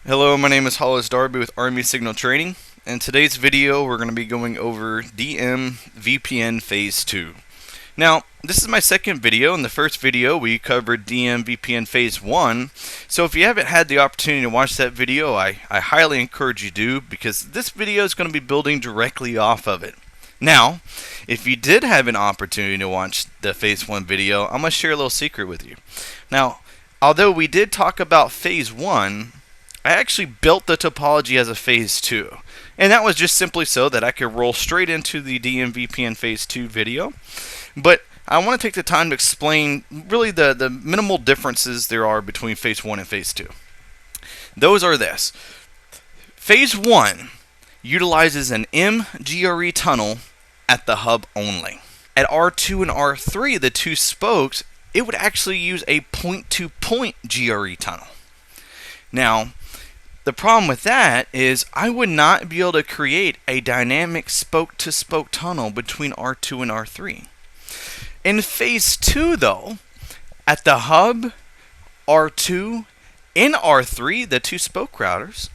Hello, my name is Hollis Darby with Army Signal Training. In today's video, we're going to be going over DMVPN Phase 2. Now, this is my second video. In the first video, we covered DMVPN Phase 1. So if you haven't had the opportunity to watch that video, I highly encourage you to, because this video is going to be building directly off of it. Now, if you did have an opportunity to watch the Phase 1 video, I'm going to share a little secret with you. Now, although we did talk about Phase 1, I actually built the topology as a Phase 2. And that was just simply so that I could roll straight into the DMVPN Phase 2 video. But I want to take the time to explain really the minimal differences there are between Phase 1 and Phase 2. Those are this. Phase 1 utilizes an mGRE tunnel at the hub only. At R2 and R3, the two spokes, it would actually use a point-to-point GRE tunnel. Now, the problem with that is I would not be able to create a dynamic spoke-to-spoke tunnel between R2 and R3. In Phase 2, though, at the hub, R2, and R3, the two spoke routers,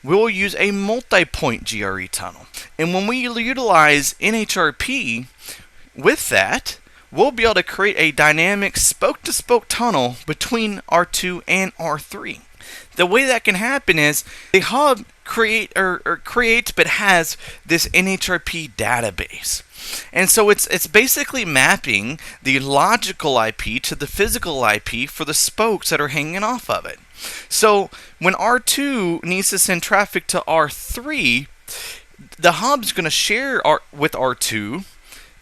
we'll use a multi-point GRE tunnel. And when we utilize NHRP with that, we'll be able to create a dynamic spoke-to-spoke tunnel between R2 and R3. The way that can happen is the hub creates but has this NHRP database. And so it's basically mapping the logical IP to the physical IP for the spokes that are hanging off of it. So when R2 needs to send traffic to R3, the hub's going to share with R2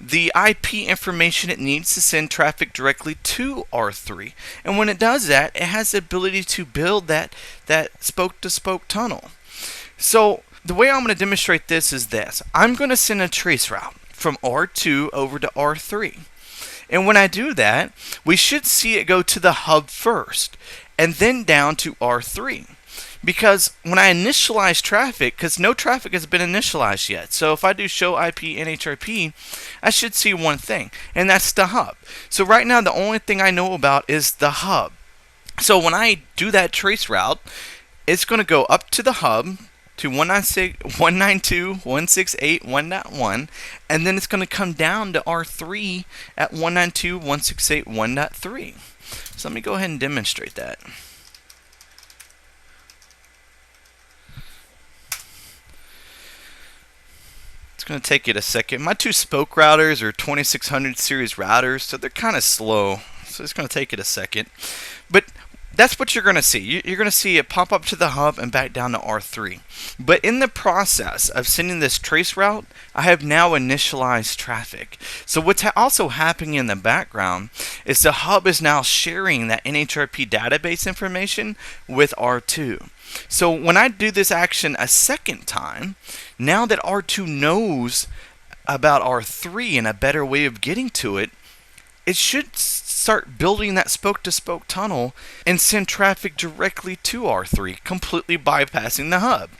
the IP information it needs to send traffic directly to R3. And when it does that, it has the ability to build that spoke-to-spoke tunnel. So the way I'm going to demonstrate this is this. I'm going to send a trace route from R2 over to R3. And when I do that, we should see it go to the hub first and then down to R3. Because when I initialize traffic, because no traffic has been initialized yet, so if I do show IP NHRP, I should see one thing, and that's the hub. So right now, the only thing I know about is the hub. So when I do that trace route, it's going to go up to the hub, to 192.168.1.1, and then it's going to come down to R3 at 192.168.1.3. So let me go ahead and demonstrate that. It's going to take it a second. My two spoke routers are 2600 series routers, so they're kind of slow. So it's going to take it a second. But that's what you're going to see. You're going to see it pop up to the hub and back down to R3. But in the process of sending this trace route, I have now initialized traffic. So what's also happening in the background is the hub is now sharing that NHRP database information with R2. So when I do this action a second time, now that R2 knows about R3 and a better way of getting to it, it should start building that spoke-to-spoke tunnel and send traffic directly to R3, completely bypassing the hub.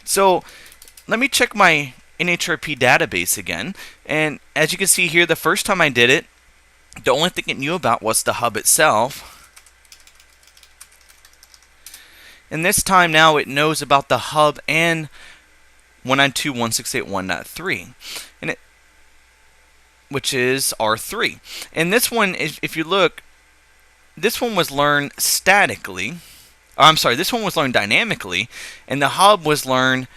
So let me check my NHRP database again. And as you can see here, the first time I did it, the only thing it knew about was the hub itself. And this time now it knows about the hub and 192.168.1.3, and which is R3. And this one, if you look, this one was learned statically. This one was learned dynamically, and the hub was learned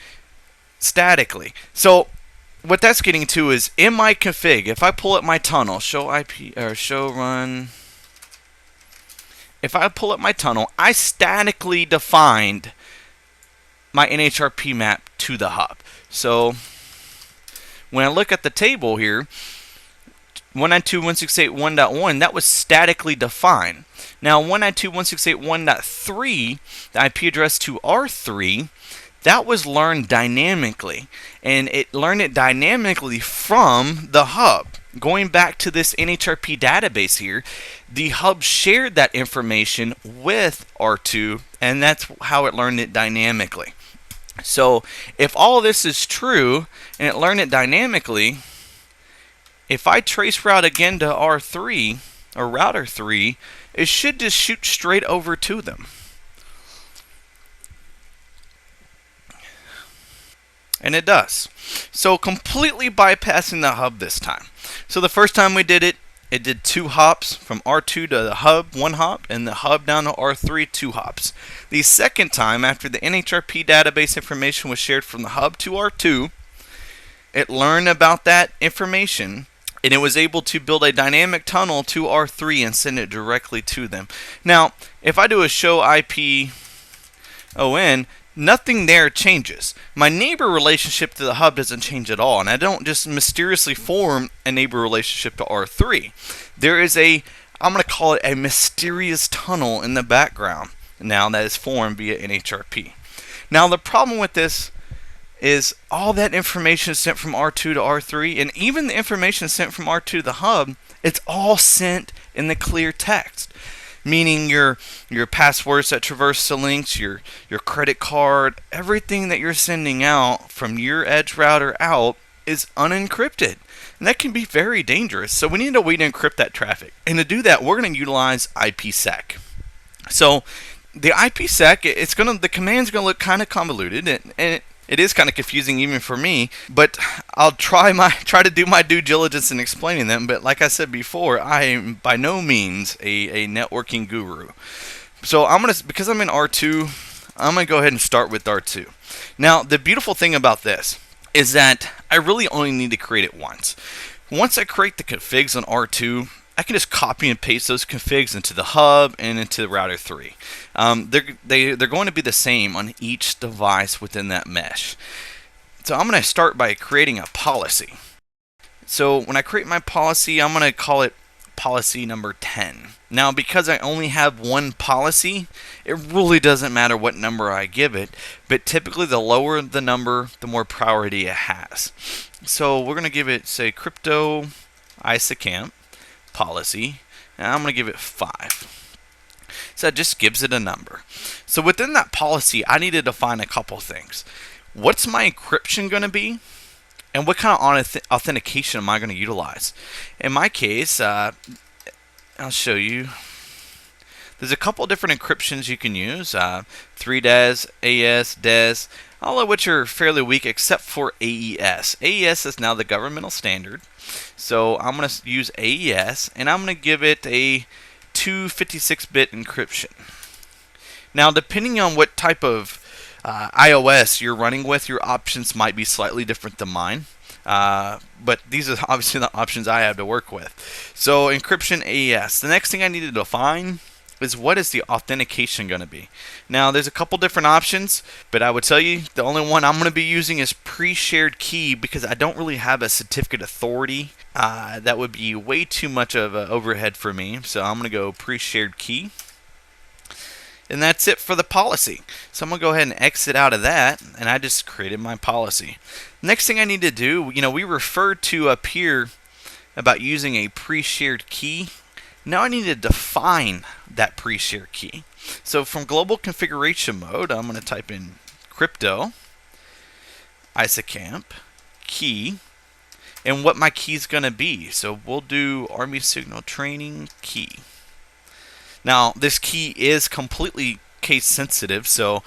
statically. So what that's getting to is in my config, if I pull up my tunnel, show IP or show run. If I pull up my tunnel, I statically defined my NHRP map to the hub. So when I look at the table here, 192.168.1.1, that was statically defined. Now 192.168.1.3, the IP address to R3, that was learned dynamically. And it learned it dynamically from the hub. Going back to this NHRP database here, the hub shared that information with R2, and that's how it learned it dynamically. So if all of this is true and it learned it dynamically, if I trace route again to R3 or router 3, it should just shoot straight over to them. And it does. So completely bypassing the hub this time. So the first time we did it, it did 2 hops from R2 to the hub, 1 hop, and the hub down to R3, 2 hops. The second time, after the NHRP database information was shared from the hub to R2, it learned about that information, and it was able to build a dynamic tunnel to R3 and send it directly to them. Now, if I do a show IPON, nothing there changes. My neighbor relationship to the hub doesn't change at all, and I don't just mysteriously form a neighbor relationship to R3. There is I'm going to call it a mysterious tunnel in the background now that is formed via NHRP. Now the problem with this is all that information is sent from R2 to R3, and even the information sent from R2 to the hub, it's all sent in the clear text. Meaning your passwords that traverse the links, your credit card, everything that you're sending out from your edge router out is unencrypted. And that can be very dangerous. So we need a way to encrypt that traffic. And to do that, we're going to utilize IPsec. So the IPsec, the command's going to look kind of convoluted, and it is kind of confusing even for me, but I'll try to do my due diligence in explaining them. But like I said before, I am by no means a networking guru. So because I'm in R2, I'm gonna go ahead and start with R2. Now the beautiful thing about this is that I really only need to create it once. Once I create the configs on R2, I can just copy and paste those configs into the hub and into router 3. They're going to be the same on each device within that mesh. So I'm going to start by creating a policy. So when I create my policy, I'm going to call it policy number 10. Now because I only have one policy, it really doesn't matter what number I give it, but typically the lower the number, the more priority it has. So we're going to give it, say, crypto ISACAMP policy, and I'm going to give it 5. So that just gives it a number. So within that policy, I need to define a couple things. What's my encryption going to be? And what kind of authentication am I going to utilize? In my case, I'll show you. There's a couple different encryptions you can use. 3DES, AES, DES, all of which are fairly weak except for AES. AES is now the governmental standard. So I'm going to use AES, and I'm going to give it a 256-bit encryption. Now, depending on what type of iOS you're running with, your options might be slightly different than mine. But these are obviously the options I have to work with. So encryption AES. The next thing I need to define is what is the authentication going to be. Now there's a couple different options, but I would tell you the only one I'm going to be using is Preshared Key because I don't really have a certificate authority. That would be way too much of an overhead for me, so I'm going to go Preshared Key. And that's it for the policy. So I'm going to go ahead and exit out of that, and I just created my policy. Next thing I need to do, we referred to up here about using a pre-shared key. Now I need to define that pre-shared key. So from global configuration mode, I'm going to type in crypto ISACAMP key and what my key is going to be. So we'll do Army Signal Training key. Now this key is completely case sensitive, so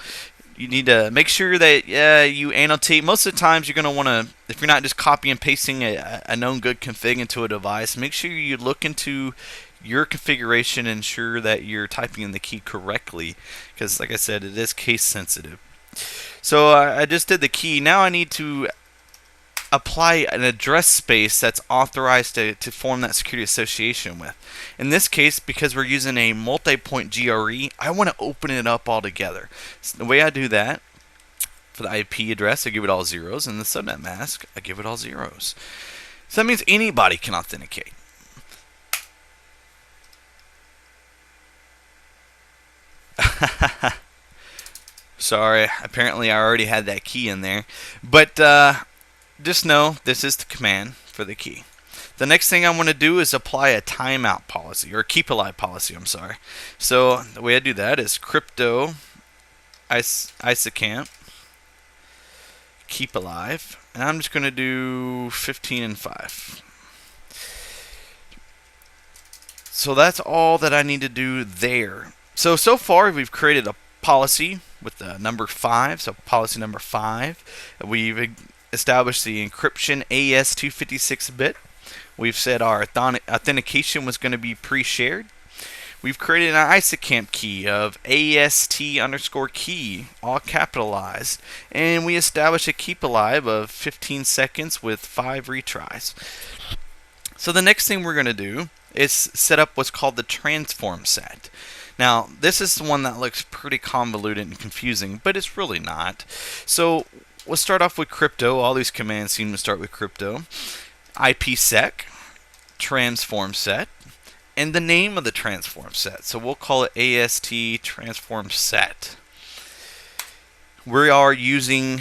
you need to make sure that you annotate. Most of the times you're going to want to, if you're not just copy and pasting a known good config into a device, make sure you look into your configuration and ensure that you're typing in the key correctly, because like I said, it is case sensitive. So I just did the key. Now I need to apply an address space that's authorized to form that security association with. In this case, because we're using a multi-point GRE, I want to open it up altogether. So the way I do that, for the IP address, I give it all zeros, and the subnet mask, I give it all zeros. So that means anybody can authenticate. Sorry, apparently I already had that key in there. But just know this is the command for the key. The next thing I want to do is apply a timeout policy, or keep alive policy, I'm sorry. So the way I do that is crypto ISACAMP keep alive, and I'm just going to do 15 and 5. So that's all that I need to do there. So far we've created a policy with the number 5, so policy number 5. We've established the encryption AES-256-bit. We've said our authentication was going to be pre-shared. We've created an IPsec key of AST_key, all capitalized, and we established a keep alive of 15 seconds with 5 retries. So the next thing we're going to do is set up what's called the transform set. Now, this is the one that looks pretty convoluted and confusing, but it's really not. So we'll start off with crypto. All these commands seem to start with crypto. IPsec, transform set, and the name of the transform set. So we'll call it AST transform set. We are using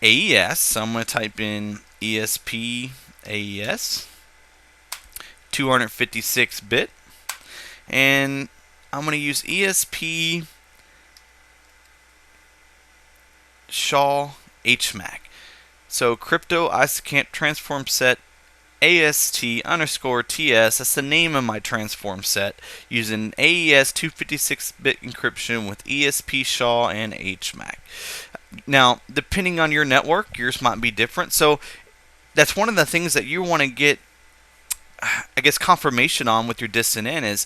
AES, so I'm going to type in ESP AES, 256-bit, and I'm going to use ESP SHA HMAC. So crypto IPsec transform set AST_TS, that's the name of my transform set, using AES 256-bit encryption with ESP SHA and HMAC. Now, depending on your network, yours might be different. So that's one of the things that you want to get, I guess, confirmation on with your distant in is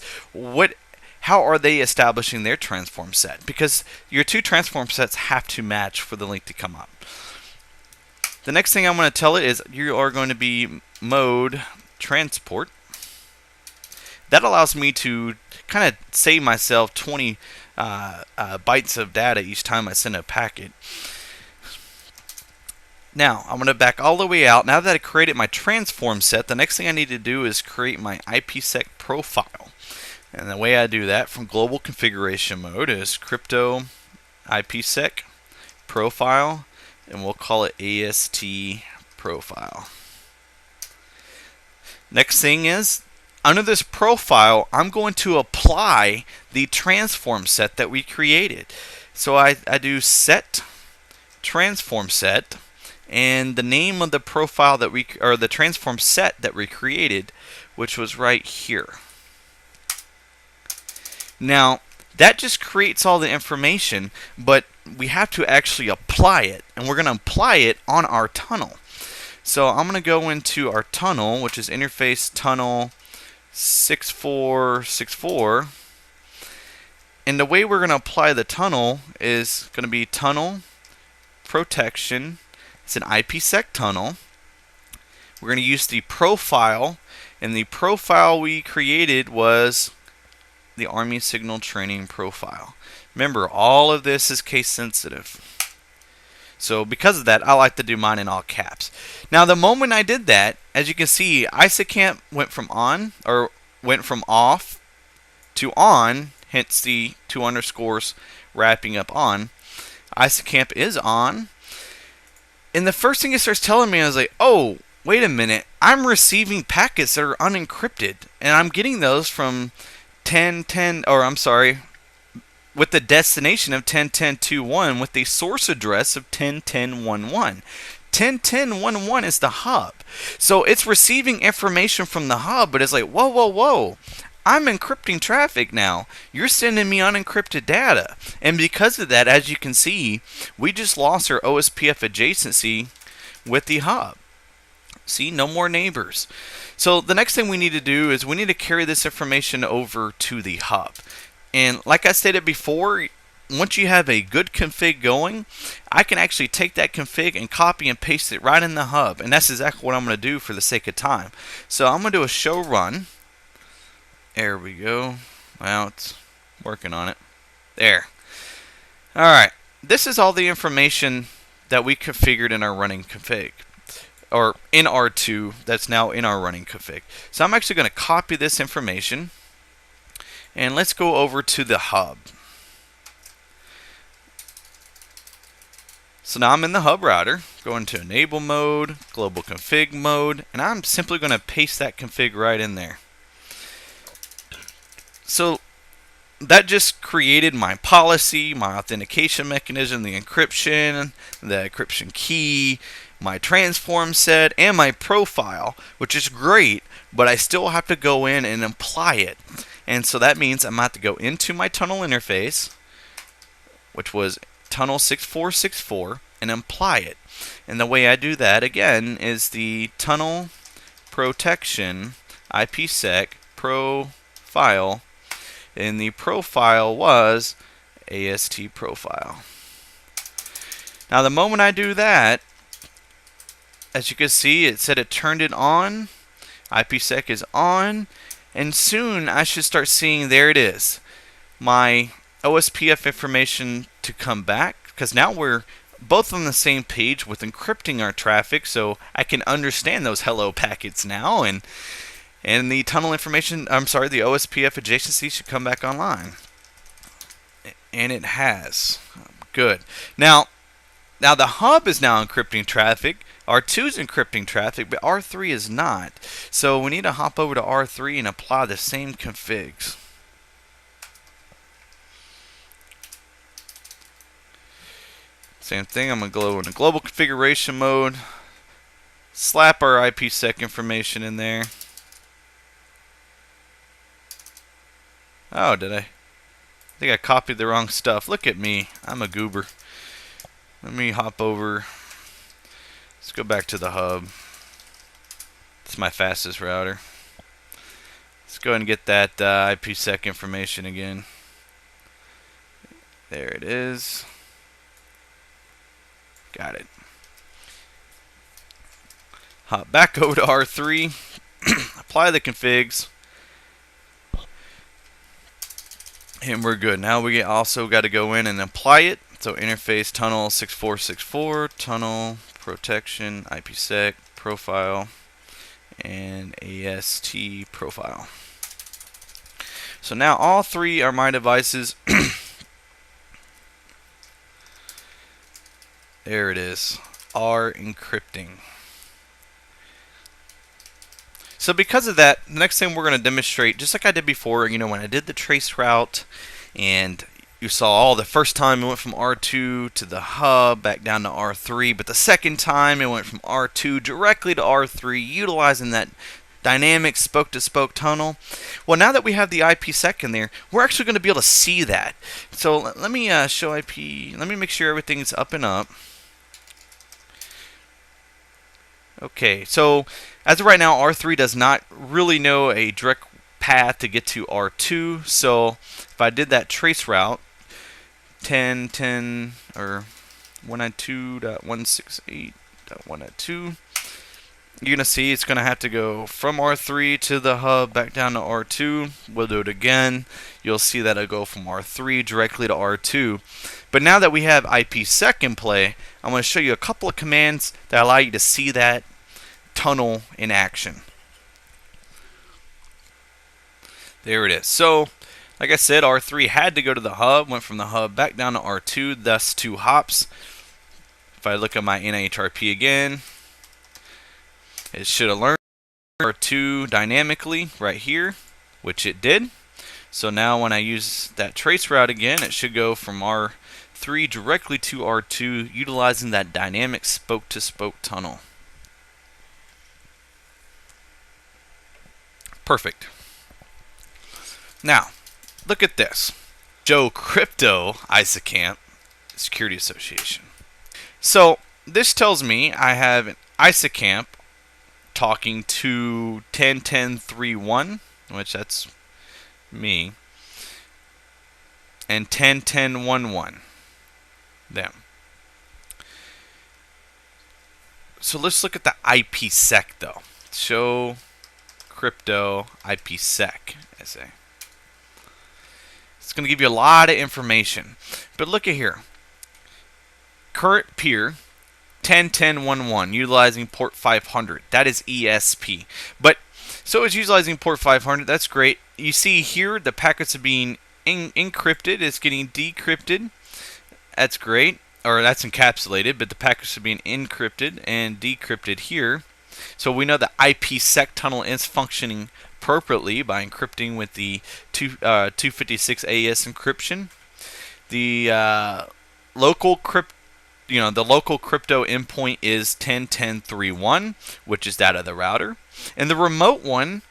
how are they establishing their transform set? Because your two transform sets have to match for the link to come up. The next thing I'm going to tell it is you are going to be mode transport. That allows me to kind of save myself 20 bytes of data each time I send a packet. Now, I'm going to back all the way out. Now that I created my transform set, the next thing I need to do is create my IPsec profile. And the way I do that from global configuration mode is crypto IPsec profile, and we'll call it AST profile. Next thing is, under this profile, I'm going to apply the transform set that we created. So I do set transform set, and the name of the profile that or the transform set that we created, which was right here. Now, that just creates all the information, but we have to actually apply it, and we're going to apply it on our tunnel. So I'm going to go into our tunnel, which is interface tunnel 6464, and the way we're going to apply the tunnel is going to be tunnel protection. It's an IPsec tunnel. We're going to use the profile, and the profile we created was the Army Signal Training profile. Remember, all of this is case sensitive. So because of that, I like to do mine in all caps. Now, the moment I did that, as you can see, IPsec went from off to on, hence the 2 underscores wrapping up on. IPsec is on. And the first thing it starts telling me, I was like, oh, wait a minute, I'm receiving packets that are unencrypted, and I'm getting those from 1010, or I'm sorry, with the destination of 10.10.2.1 with the source address of 10.10.1.1. 10.10.1.1 is the hub. So it's receiving information from the hub, but it's like, whoa, whoa, whoa. I'm encrypting traffic now. You're sending me unencrypted data. And because of that, as you can see, we just lost our OSPF adjacency with the hub. See, no more neighbors. So the next thing we need to do is we need to carry this information over to the hub. And like I stated before, once you have a good config going, I can actually take that config and copy and paste it right in the hub. And that's exactly what I'm going to do for the sake of time. So I'm going to do a show run. There we go. Well, it's working on it. There. Alright. This is all the information that we configured in our running config, or in R2 that's now in our running config. So I'm actually going to copy this information, and let's go over to the hub. So now I'm in the hub router, going to enable mode, global config mode, and I'm simply going to paste that config right in there. So that just created my policy, my authentication mechanism, the encryption key, my transform set, and my profile, which is great, but I still have to go in and apply it. And so that means I'm going to have to go into my tunnel interface, which was tunnel 6464, and apply it. And the way I do that, again, is the tunnel protection IPsec profile, and the profile was AST profile. Now the moment I do that, as you can see, it said it turned it on. IPsec is on, and soon I should start seeing, there it is, my OSPF information to come back, because now we're both on the same page with encrypting our traffic, so I can understand those hello packets now, and the tunnel information, the OSPF adjacency should come back online. And it has. Good. Now the hub is now encrypting traffic. R2 is encrypting traffic, but R3 is not. So we need to hop over to R3 and apply the same configs. Same thing, I'm going to go into global configuration mode, slap our IPsec information in there. Oh, did I? I think I copied the wrong stuff. Look at me. I'm a goober. Let me hop over. Let's go back to the hub. It's my fastest router. Let's go ahead and get that IPsec information again. There it is. Got it. Hop back over to R3. Apply the configs. And we're good. Now we also got to go in and apply it. So interface tunnel 6464, tunnel protection, IPsec profile, and AST profile. So now all three are my devices. There it is, are encrypting. So because of that, the next thing we're going to demonstrate, just like I did before, when I did the trace route, and you saw the first time it went from R2 to the hub back down to R3, but the second time it went from R2 directly to R3, utilizing that dynamic spoke-to-spoke tunnel. Well, now that we have the IPsec in there, we're actually going to be able to see that. So let me show IP. Let me make sure everything's up and up. Okay, so as of right now, R3 does not really know a direct path to get to R2. So if I did that trace route, 10.10 or 192.168.192, you're going to see it's going to have to go from R3 to the hub back down to R2. We'll do it again. You'll see that it'll go from R3 directly to R2. But now that we have IPsec in play, I'm going to show you a couple of commands that allow you to see that tunnel in action. There it is. So, like I said, R3 had to go to the hub, went from the hub back down to R2, thus 2 hops. If I look at my NHRP again, it should have learned R2 dynamically right here, which it did. So now when I use that trace route again, it should go from R3 directly to R2, utilizing that dynamic spoke-to-spoke tunnel. Perfect. Now, look at this. Joe Crypto ISACamp Security Association. So this tells me I have an ISACamp talking to 10.10.3.1, which that's me, and 10.10.1.1, them. So let's look at the IPsec though. Show crypto IPsec essay. It's going to give you a lot of information. But look at here. Current peer 10.10.1.1 utilizing port 500. That is ESP. But so it's utilizing port 500. That's great. You see here the packets are being encrypted. It's getting decrypted. That's great. Or that's encapsulated, but the packets are being encrypted and decrypted here. So we know the IPsec tunnel is functioning appropriately by encrypting with the 256 AES encryption. The local crypto endpoint is 10.10.3.1, which is that of the router, and the remote one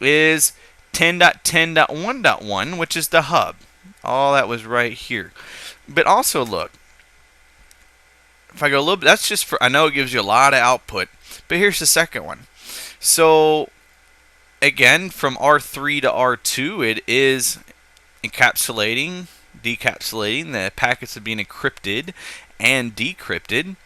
is 10.10.1.1, which is the hub. All that was right here. But also look, if I go a little bit, that's just for, I know it gives you a lot of output, but here's the second one. So again, from R3 to R2, it is encapsulating, decapsulating, the packets are being encrypted and decrypted.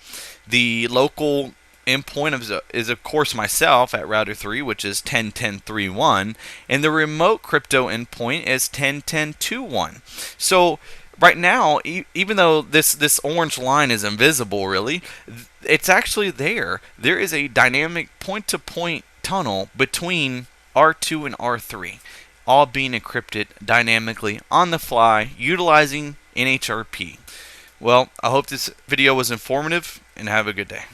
The local endpoint is of course myself at router 3, which is 10.10.3.1, and the remote crypto endpoint is 10.10.2.1. So right now, even though this orange line is invisible, really, it's actually there. There is a dynamic point-to-point tunnel between R2 and R3, all being encrypted dynamically on the fly, utilizing NHRP. Well, I hope this video was informative, and have a good day.